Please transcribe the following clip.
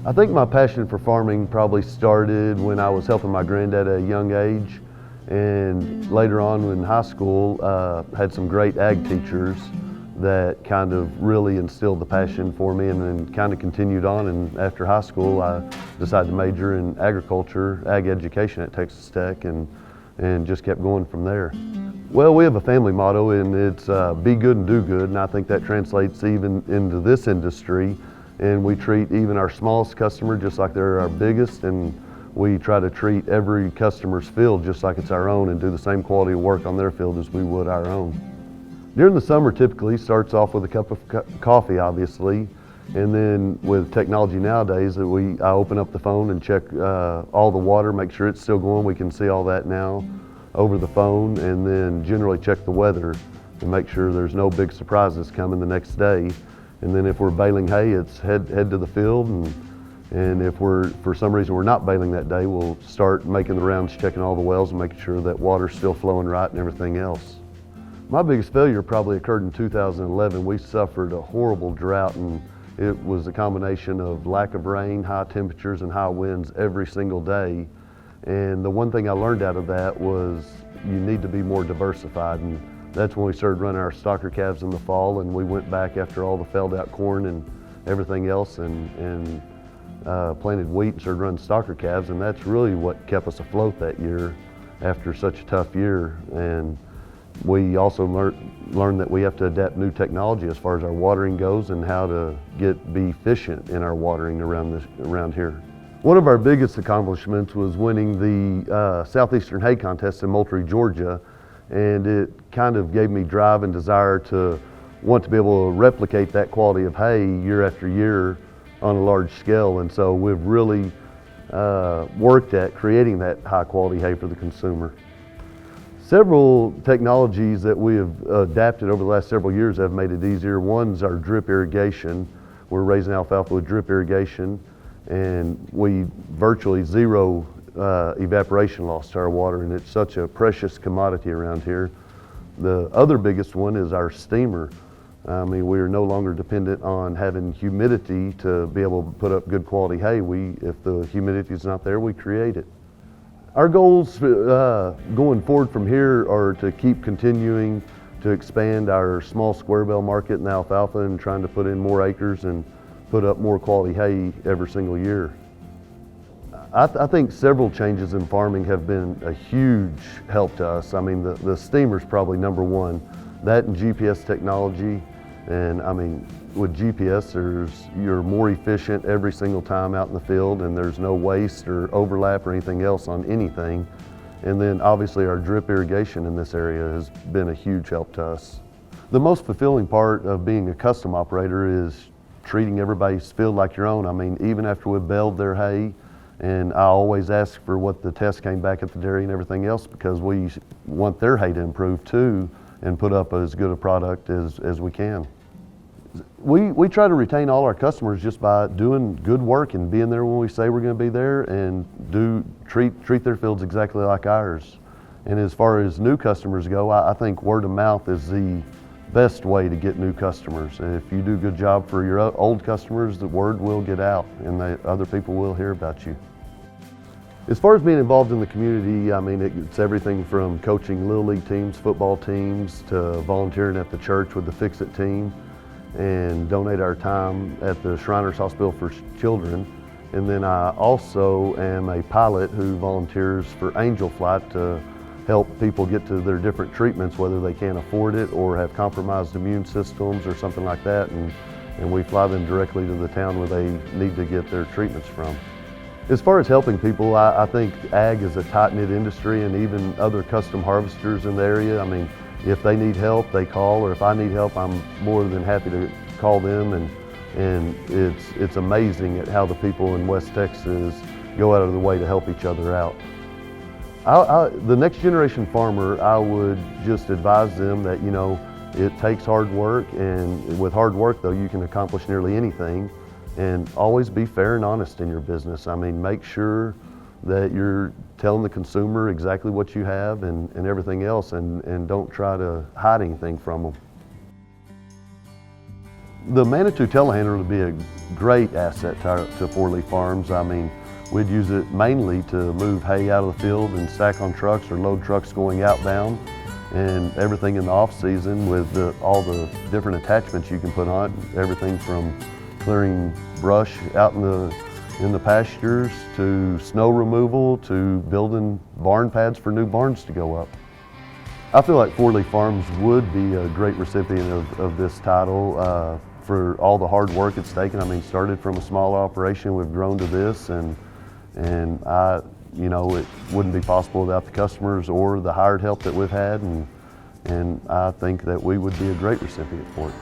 I think my passion for farming probably started when I was helping my granddad at a young age, and later on in high school had some great ag teachers that kind of really instilled the passion for me, and then kind of continued on. And after high school I decided to major in agriculture, ag education at Texas Tech, and just kept going from there. Well, we have a family motto, and it's be good and do good, and I think that translates even into this industry. And we treat even our smallest customer just like they're our biggest, and we try to treat every customer's field just like it's our own, and do the same quality of work on their field as we would our own. During the summer, typically starts off with a cup of coffee, obviously, and then with technology nowadays, I open up the phone and check all the water, make sure it's still going. We can see all that now over the phone, and then generally check the weather and make sure there's no big surprises coming the next day. And then if we're baling hay, it's head to the field, and if for some reason we're not baling that day, we'll start making the rounds, checking all the wells and making sure that water's still flowing right and everything else. My biggest failure probably occurred in 2011. We suffered a horrible drought, and it was a combination of lack of rain, high temperatures, and high winds every single day. And the one thing I learned out of that was you need to be more diversified. And that's when we started running our stocker calves in the fall, and we went back after all the failed out corn and everything else, and planted wheat and started running stocker calves, and that's really what kept us afloat that year after such a tough year. And we also learned that we have to adapt new technology as far as our watering goes, and how to be efficient in our watering around here. One of our biggest accomplishments was winning the Southeastern Hay Contest in Moultrie, Georgia. And it kind of gave me drive and desire to want to be able to replicate that quality of hay year after year on a large scale. And so we've really worked at creating that high quality hay for the consumer. Several technologies that we have adapted over the last several years have made it easier. One's our drip irrigation. We're raising alfalfa with drip irrigation, and we virtually zero evaporation loss to our water, and it's such a precious commodity around here. The other biggest one is our steamer. I mean, we are no longer dependent on having humidity to be able to put up good quality hay. If the humidity is not there, we create it. Our goals going forward from here are to keep continuing to expand our small square bale market in alfalfa, and trying to put in more acres and put up more quality hay every single year. I think several changes in farming have been a huge help to us. I mean, the steamer's probably number one. That and GPS technology. And I mean, with GPS, you're more efficient every single time out in the field, and there's no waste or overlap or anything else on anything. And then obviously our drip irrigation in this area has been a huge help to us. The most fulfilling part of being a custom operator is treating everybody's field like your own. I mean, even after we've baled their hay, and I always ask for what the test came back at the dairy and everything else, because we want their hay to improve too, and put up as good a product as we can. We try to retain all our customers just by doing good work and being there when we say we're going to be there, and treat their fields exactly like ours. And as far as new customers go, I think word of mouth is the best way to get new customers. And if you do a good job for your old customers, the word will get out, and other people will hear about you. As far as being involved in the community, I mean, it's everything from coaching Little League teams, football teams, to volunteering at the church with the Fix-It team, and donate our time at the Shriners Hospital for Children. And then I also am a pilot who volunteers for Angel Flight to help people get to their different treatments, whether they can't afford it or have compromised immune systems or something like that. And we fly them directly to the town where they need to get their treatments from. As far as helping people, I think ag is a tight-knit industry, and even other custom harvesters in the area. I mean, if they need help, they call, or if I need help, I'm more than happy to call them. And it's amazing at how the people in West Texas go out of their way to help each other out. The next generation farmer, I would just advise them that, you know, it takes hard work, and with hard work though, you can accomplish nearly anything. And always be fair and honest in your business. I mean, make sure that you're telling the consumer exactly what you have and everything else, and don't try to hide anything from them. The Manitou telehandler would be a great asset to four-leaf farms. I mean, we'd use it mainly to move hay out of the field and stack on trucks or load trucks going outbound, and everything in the off-season with all the different attachments you can put on it, everything from clearing brush out in the pastures to snow removal to building barn pads for new barns to go up. I feel like four-leaf farms would be a great recipient of this title for all the hard work it's taken. I mean, started from a small operation, we've grown to this, and it wouldn't be possible without the customers or the hired help that we've had, and I think that we would be a great recipient for it.